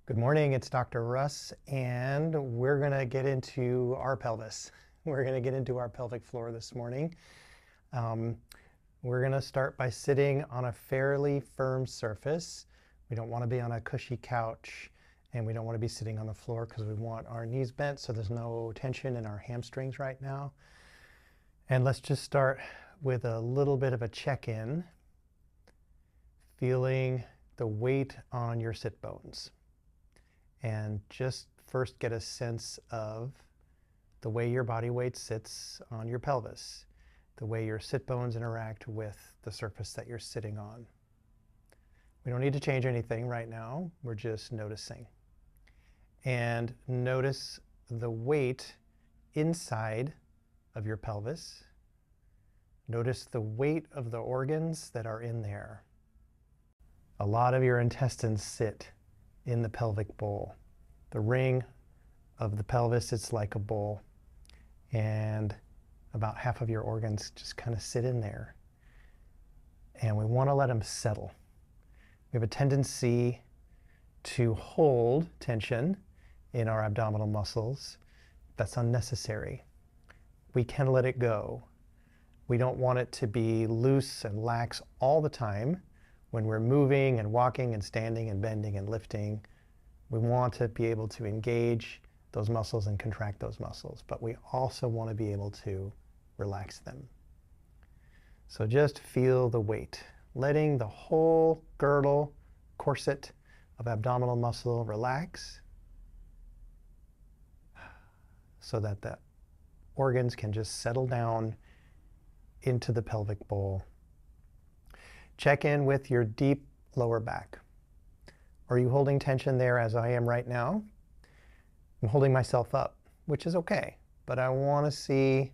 Good morning, it's Dr. Russ, and we're going to get into our pelvis. We're going to get into our pelvic floor this morning. We're going to start by sitting on a fairly firm surface. We don't want to be on a cushy couch, and we don't want to be sitting on the floor because we want our knees bent so there's no tension in our hamstrings right now. And let's just start with a little bit of a check-in, feeling the weight on your sit bones. And just first get a sense of the way your body weight sits on your pelvis, the way your sit bones interact with the surface that you're sitting on. We don't need to change anything right now. We're just noticing. And notice the weight inside of your pelvis. Notice the weight of the organs that are in there. A lot of your intestines sit in the pelvic bowl. The ring of the pelvis, it's like a bowl, and about half of your organs just kind of sit in there. And we want to let them settle. We have a tendency to hold tension in our abdominal muscles. That's unnecessary. We can let it go. We don't want it to be loose and lax all the time. When we're moving and walking and standing and bending and lifting, we want to be able to engage those muscles and contract those muscles, but we also want to be able to relax them. So just feel the weight, letting the whole girdle, corset of abdominal muscle relax so that the organs can just settle down into the pelvic bowl. Check in with your deep lower back. Are you holding tension there as I am right now? I'm holding myself up, which is okay, but I want to see,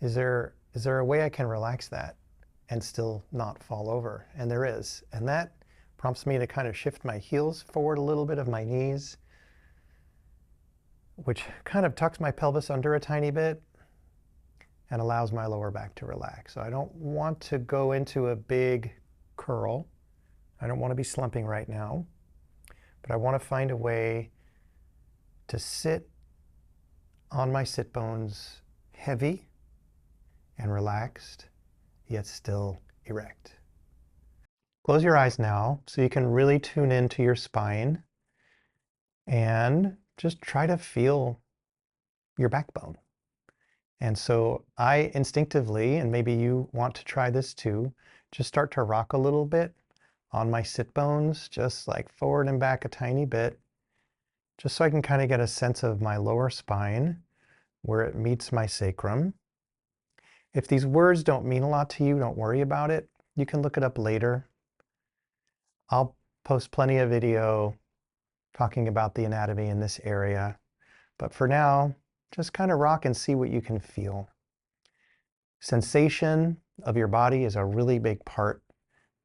is there a way I can relax that and still not fall over? And there is. And that prompts me to kind of shift my heels forward a little bit of my knees, which kind of tucks my pelvis under a tiny bit and allows my lower back to relax. So I don't want to go into a big curl. I don't want to be slumping right now, but I want to find a way to sit on my sit bones heavy and relaxed, yet still erect. Close your eyes now so you can really tune into your spine and just try to feel your backbone. And so I instinctively, and maybe you want to try this too, just start to rock a little bit on my sit bones, just like forward and back a tiny bit, just so I can kind of get a sense of my lower spine, where it meets my sacrum. If these words don't mean a lot to you, don't worry about it. You can look it up later. I'll post plenty of video talking about the anatomy in this area. But for now, just kind of rock and see what you can feel. Sensation of your body is a really big part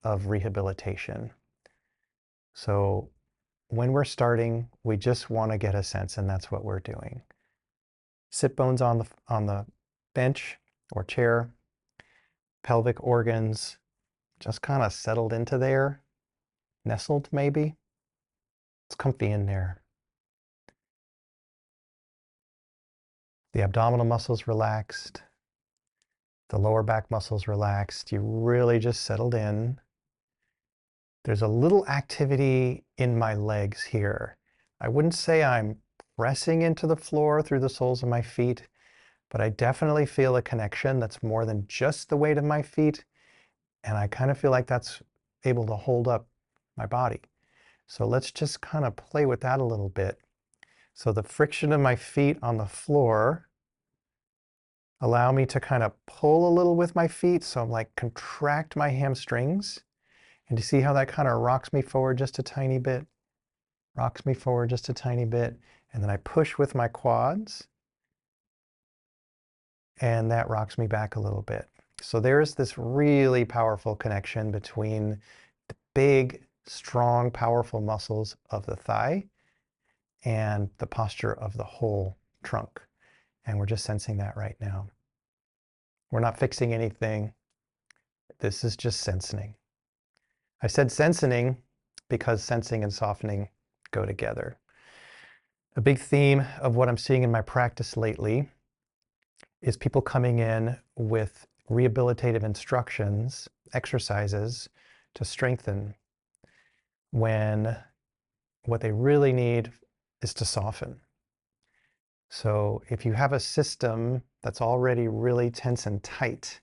of rehabilitation. So when we're starting, we just want to get a sense, and that's what we're doing. Sit bones on the bench or chair, pelvic organs just kind of settled into there, nestled maybe. It's comfy in there. The abdominal muscles relaxed, the lower back muscles relaxed. You really just settled in. There's a little activity in my legs here. I wouldn't say I'm pressing into the floor through the soles of my feet, but I definitely feel a connection that's more than just the weight of my feet. And I kind of feel like that's able to hold up my body. So let's just kind of play with that a little bit. So the friction of my feet on the floor allow me to kind of pull a little with my feet. So I'm like contract my hamstrings. And you see how that kind of rocks me forward just a tiny bit, rocks me forward just a tiny bit. And then I push with my quads. And that rocks me back a little bit. So there's this really powerful connection between the big, strong, powerful muscles of the thigh and the posture of the whole trunk. And we're just sensing that right now. We're not fixing anything. This is just sensing. I said sensing because sensing and softening go together. A big theme of what I'm seeing in my practice lately is people coming in with rehabilitative instructions, exercises to strengthen, when what they really need is to soften. So if you have a system that's already really tense and tight,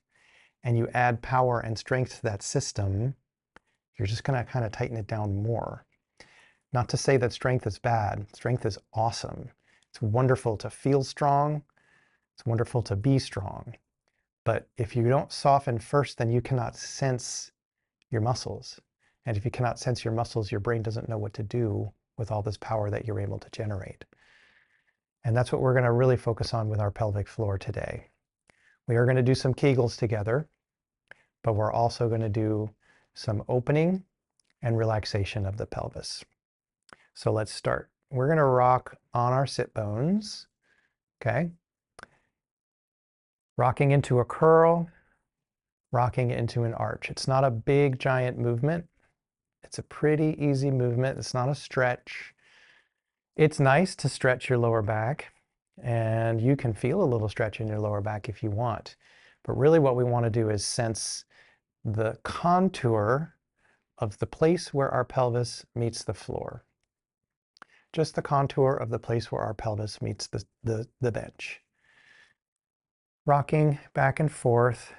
and you add power and strength to that system, you're just going to kind of tighten it down more. Not to say that strength is bad. Strength is awesome. It's wonderful to feel strong. It's wonderful to be strong. But if you don't soften first, then you cannot sense your muscles. And if you cannot sense your muscles, your brain doesn't know what to do with all this power that you're able to generate. And that's what we're going to really focus on with our pelvic floor today. We are going to do some Kegels together, but we're also going to do some opening and relaxation of the pelvis. So let's start. We're going to rock on our sit bones, okay? Rocking into a curl, rocking into an arch. It's not a big, giant movement. It's a pretty easy movement. It's not a stretch. It's nice to stretch your lower back, and you can feel a little stretch in your lower back if you want. But really what we want to do is sense the contour of the place where our pelvis meets the floor. Just the contour of the place where our pelvis meets the bench. Rocking back and forth.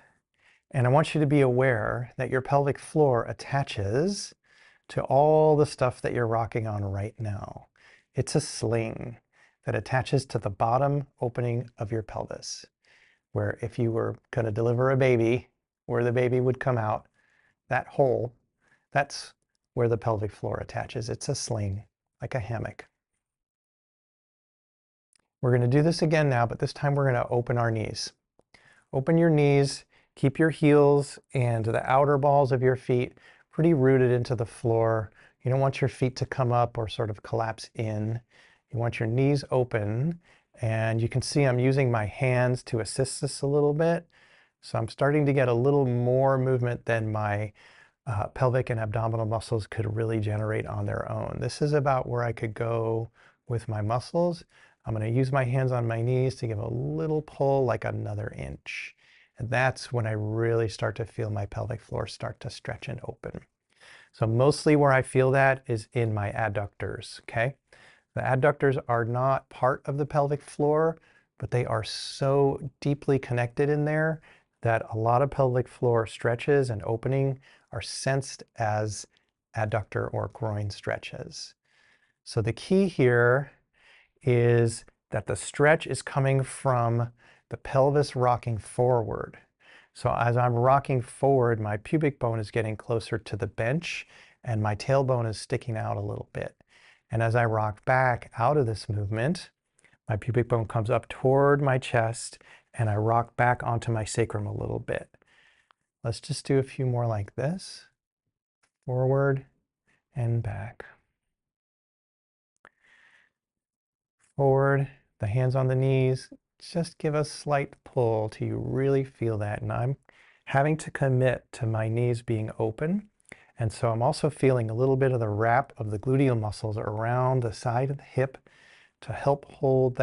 And I want you to be aware that your pelvic floor attaches to all the stuff that you're rocking on right now. It's a sling that attaches to the bottom opening of your pelvis, where if you were going to deliver a baby, where the baby would come out, that hole, that's where the pelvic floor attaches. It's a sling, like a hammock. We're going to do this again now, but this time we're going to open our knees. Open your knees, keep your heels and the outer balls of your feet pretty rooted into the floor. You don't want your feet to come up or sort of collapse in. You want your knees open, and you can see I'm using my hands to assist this a little bit. So I'm starting to get a little more movement than my pelvic and abdominal muscles could really generate on their own. This is about where I could go with my muscles. I'm going to use my hands on my knees to give a little pull, like another inch. And that's when I really start to feel my pelvic floor start to stretch and open. So mostly where I feel that is in my adductors, okay? The adductors are not part of the pelvic floor, but they are so deeply connected in there that a lot of pelvic floor stretches and opening are sensed as adductor or groin stretches. So the key here is that the stretch is coming from the pelvis rocking forward. So as I'm rocking forward, my pubic bone is getting closer to the bench and my tailbone is sticking out a little bit. And as I rock back out of this movement, my pubic bone comes up toward my chest and I rock back onto my sacrum a little bit. Let's just do a few more like this. Forward and back. Forward, the hands on the knees. Just give a slight pull till you really feel that. And I'm having to commit to my knees being open. And so I'm also feeling a little bit of the wrap of the gluteal muscles around the side of the hip to help hold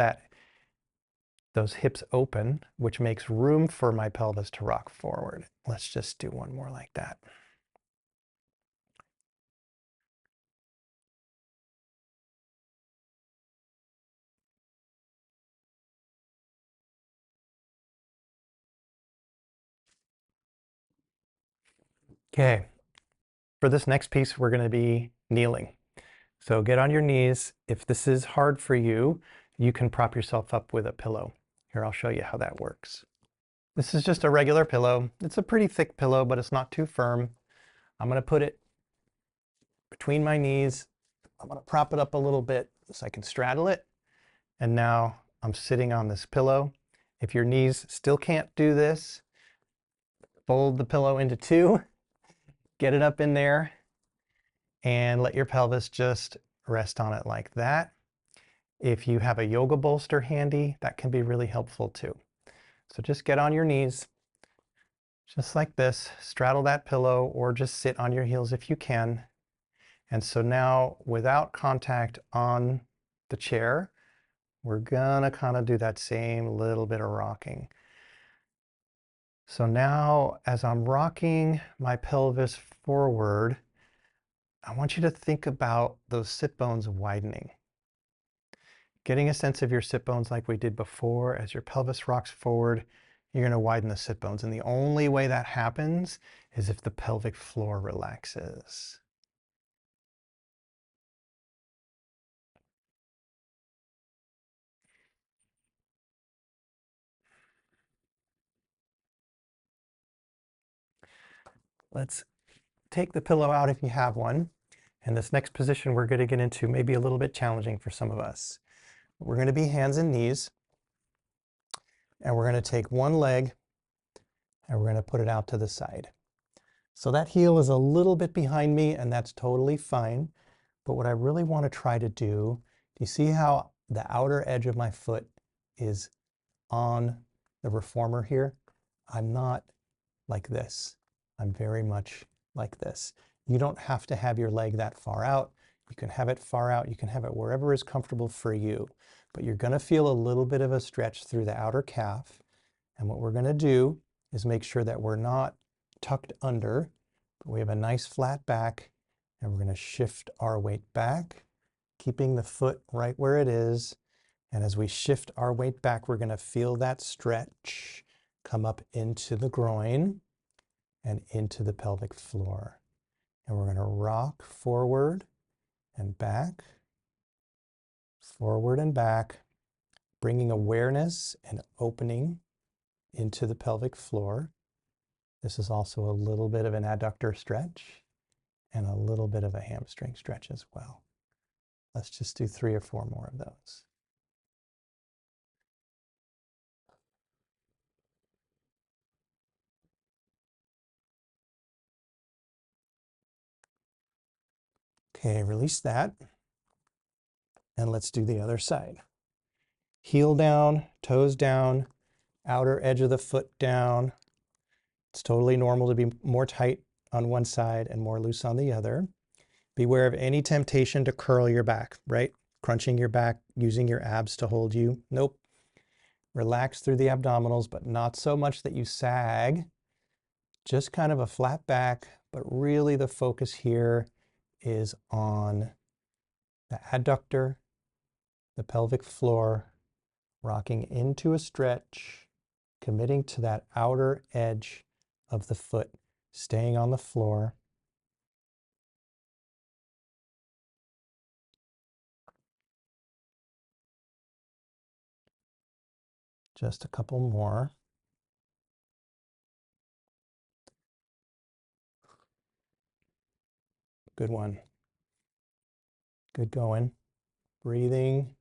those hips open, which makes room for my pelvis to rock forward. Let's just do one more like that. Okay, for this next piece, we're going to be kneeling. So get on your knees. If this is hard for you, you can prop yourself up with a pillow. Here, I'll show you how that works. This is just a regular pillow. It's a pretty thick pillow, but it's not too firm. I'm going to put it between my knees. I'm going to prop it up a little bit so I can straddle it. And now I'm sitting on this pillow. If your knees still can't do this, fold the pillow into two, get it up in there, and let your pelvis just rest on it like that. If you have a yoga bolster handy, that can be really helpful too. So just get on your knees, just like this, straddle that pillow, or just sit on your heels if you can, And so now, without contact on the chair, we're gonna kind of do that same little bit of rocking. So now, as I'm rocking my pelvis forward, I want you to think about those sit bones widening. Getting a sense of your sit bones like we did before. As your pelvis rocks forward, you're going to widen the sit bones. And the only way that happens is if the pelvic floor relaxes. Let's take the pillow out if you have one. And this next position we're going to get into may be a little bit challenging for some of us. We're going to be hands and knees. And we're going to take one leg and we're going to put it out to the side. So that heel is a little bit behind me, and that's totally fine. But what I really want to try to do you see how the outer edge of my foot is on the reformer here? I'm not like this. I'm very much like this. You don't have to have your leg that far out. You can have it far out. You can have it wherever is comfortable for you. But you're going to feel a little bit of a stretch through the outer calf. And what we're going to do is make sure that we're not tucked under, but we have a nice flat back, and we're going to shift our weight back, keeping the foot right where it is. And as we shift our weight back, we're going to feel that stretch come up into the groin and into the pelvic floor. And we're going to rock forward and back, forward and back, bringing awareness and opening into the pelvic floor. This is also a little bit of an adductor stretch and a little bit of a hamstring stretch as well. Let's just do 3 or 4 more of those. Okay, release that. And let's do the other side. Heel down, toes down, outer edge of the foot down. It's totally normal to be more tight on one side and more loose on the other. Beware of any temptation to curl your back, right? Crunching your back, using your abs to hold you. Nope. Relax through the abdominals, but not so much that you sag. Just kind of a flat back, but really the focus here is on the adductor, the pelvic floor, rocking into a stretch, committing to that outer edge of the foot, staying on the floor. Just a couple more. Good one. Good going. Breathing.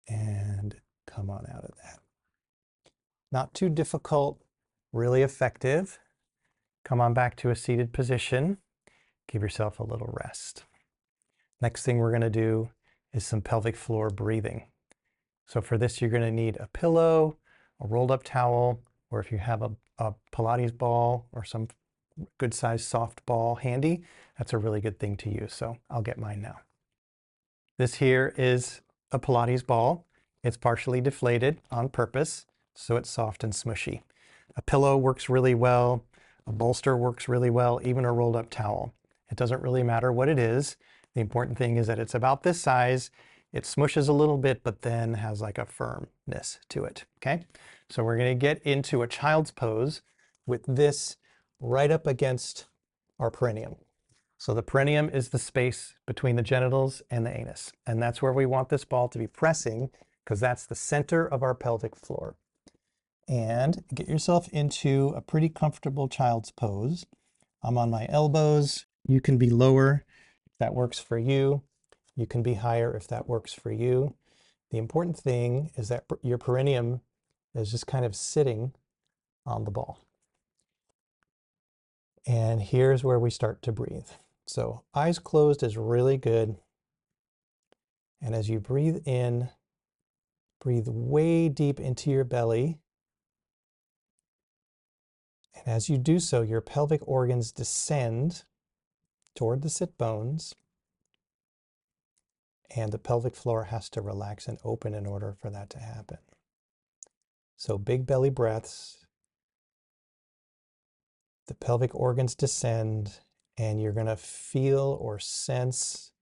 And come on out of that. Not too difficult, really effective. Come on back to a seated position. Give yourself a little rest. Next thing we're going to do is some pelvic floor breathing. So for this, you're going to need a pillow, a rolled up towel, or if you have a Pilates ball or some good sized soft ball handy, that's a really good thing to use. So I'll get mine now. This here is a Pilates ball. It's partially deflated on purpose, so it's soft and smushy. A pillow works really well. A bolster works really well, even a rolled up towel. It doesn't really matter what it is. The important thing is that it's about this size. It smushes a little bit, but then has like a firmness to it, okay? So we're gonna get into a child's pose with this right up against our perineum. So the perineum is the space between the genitals and the anus. And that's where we want this ball to be pressing, because that's the center of our pelvic floor. And get yourself into a pretty comfortable child's pose. I'm on my elbows. You can be lower if that works for you. You can be higher if that works for you. The important thing is that your perineum is just kind of sitting on the ball. And here's where we start to breathe. So eyes closed is really good. And as you breathe in, breathe way deep into your belly. And as you do so, your pelvic organs descend toward the sit bones, and the pelvic floor has to relax and open in order for that to happen. So big belly breaths, the pelvic organs descend, and you're going to feel or sense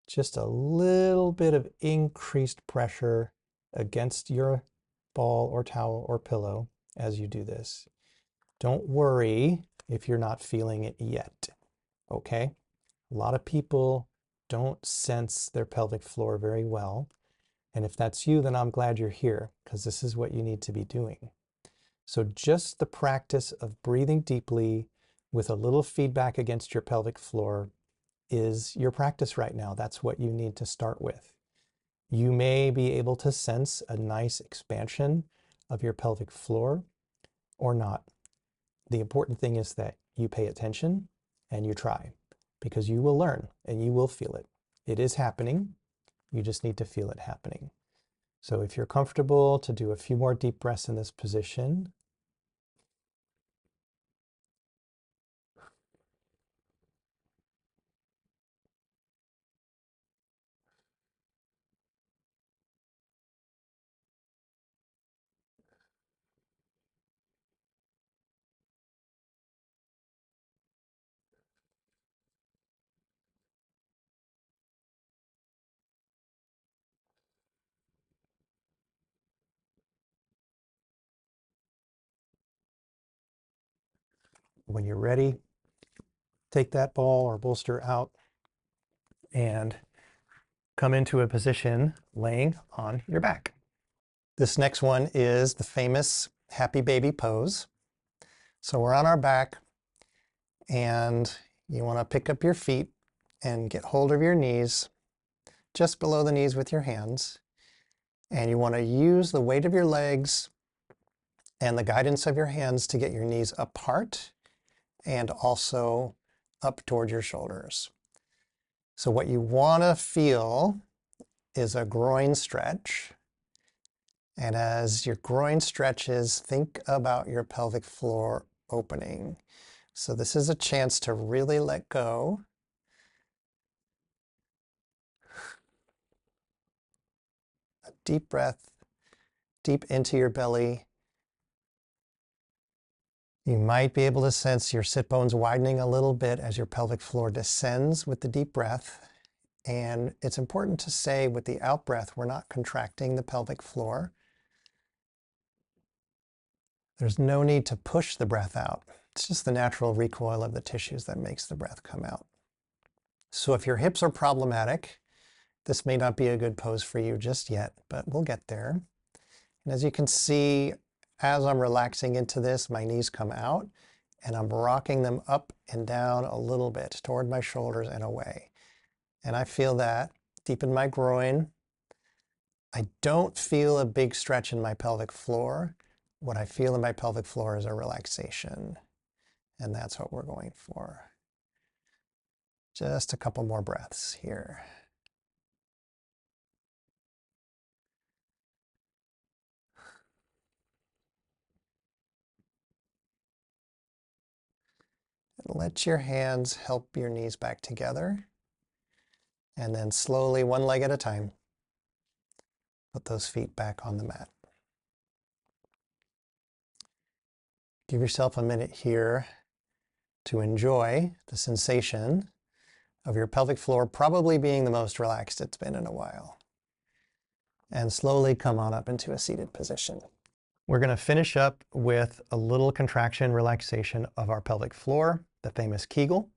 just a little bit of increased pressure against your ball or towel or pillow as you do this. Don't worry if you're not feeling it yet, okay? A lot of people don't sense their pelvic floor very well. And if that's you, then I'm glad you're here, because this is what you need to be doing. So just the practice of breathing deeply with a little feedback against your pelvic floor is your practice right now. That's what you need to start with. You may be able to sense a nice expansion of your pelvic floor or not. The important thing is that you pay attention and you try, because you will learn and you will feel it. It is happening. You just need to feel it happening. So if you're comfortable to do a few more deep breaths in this position. When you're ready, take that ball or bolster out and come into a position laying on your back. This next one is the famous happy baby pose. So we're on our back, and you want to pick up your feet and get hold of your knees, just below the knees with your hands. And you want to use the weight of your legs and the guidance of your hands to get your knees apart and also up toward your shoulders. So what you want to feel is a groin stretch. And as your groin stretches, think about your pelvic floor opening. So this is a chance to really let go. A deep breath, deep into your belly. You might be able to sense your sit bones widening a little bit as your pelvic floor descends with the deep breath. And it's important to say with the out breath, we're not contracting the pelvic floor. There's no need to push the breath out. It's just the natural recoil of the tissues that makes the breath come out. So if your hips are problematic, this may not be a good pose for you just yet, but we'll get there. And as you can see, as I'm relaxing into this, my knees come out and I'm rocking them up and down a little bit toward my shoulders and away. And I feel that deep in my groin. I don't feel a big stretch in my pelvic floor. What I feel in my pelvic floor is a relaxation. And that's what we're going for. Just a couple more breaths here. Let your hands help your knees back together. And then slowly, one leg at a time, put those feet back on the mat. Give yourself a minute here to enjoy the sensation of your pelvic floor probably being the most relaxed it's been in a while. And slowly come on up into a seated position. We're going to finish up with a little contraction relaxation of our pelvic floor, the famous Kegel.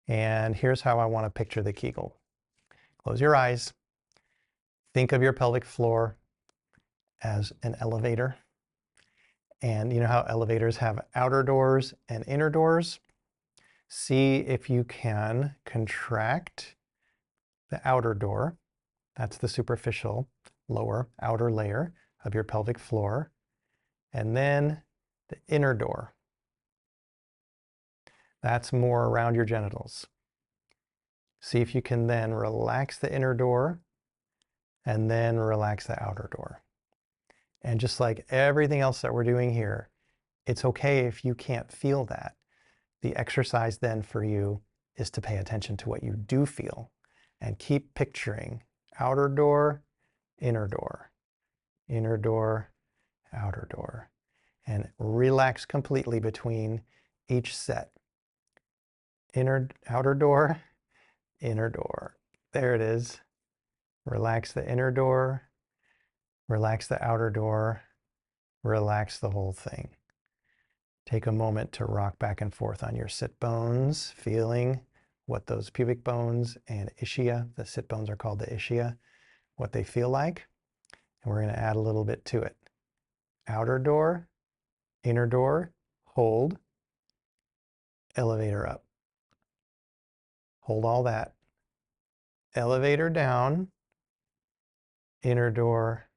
And here's how I want to picture the Kegel. Close your eyes. Think of your pelvic floor as an elevator. And you know how elevators have outer doors and inner doors? See if you can contract the outer door. That's the superficial lower outer layer of your pelvic floor. And then the inner door. That's more around your genitals. See if you can then relax the inner door and then relax the outer door. And just like everything else that we're doing here, it's okay if you can't feel that. The exercise then for you is to pay attention to what you do feel and keep picturing outer door, inner door, inner door, outer door, and relax completely between each set. Outer door, inner door. There it is. Relax the inner door, relax the outer door, relax the whole thing. Take a moment to rock back and forth on your sit bones, feeling what those pubic bones and ischia, the sit bones are called the ischia, what they feel like. And we're going to add a little bit to it. Outer door, inner door, hold, elevator up. Hold all that. Elevator down, inner door,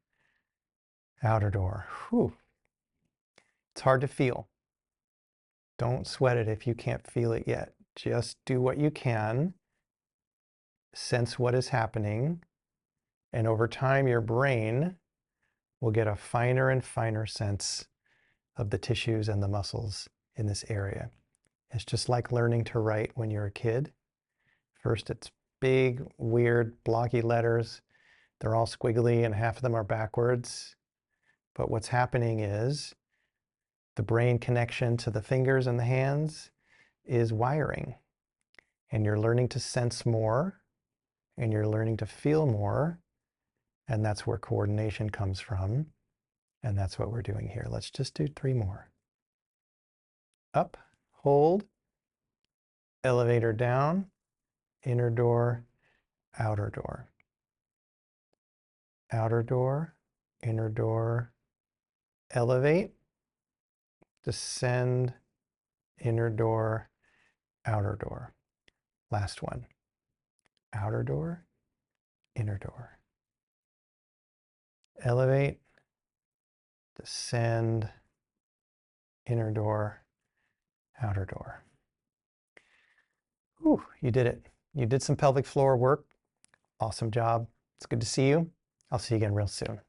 outer door. Whew. It's hard to feel. Don't sweat it if you can't feel it yet. Just do what you can. Sense what is happening. And over time, your brain will get a finer and finer sense of the tissues and the muscles in this area. It's just like learning to write when you're a kid. First, it's big, weird, blocky letters. They're all squiggly and half of them are backwards. But what's happening is the brain connection to the fingers and the hands is wiring. And you're learning to sense more, and you're learning to feel more. And that's where coordination comes from. And that's what we're doing here. Let's just do 3 more. Up, hold, elevator down, inner door, outer door. Outer door, inner door, elevate, descend, inner door, outer door. Last one. Outer door, inner door. Elevate, descend, inner door, outer door. Whew, you did it. You did some pelvic floor work. Awesome job. It's good to see you. I'll see you again real soon.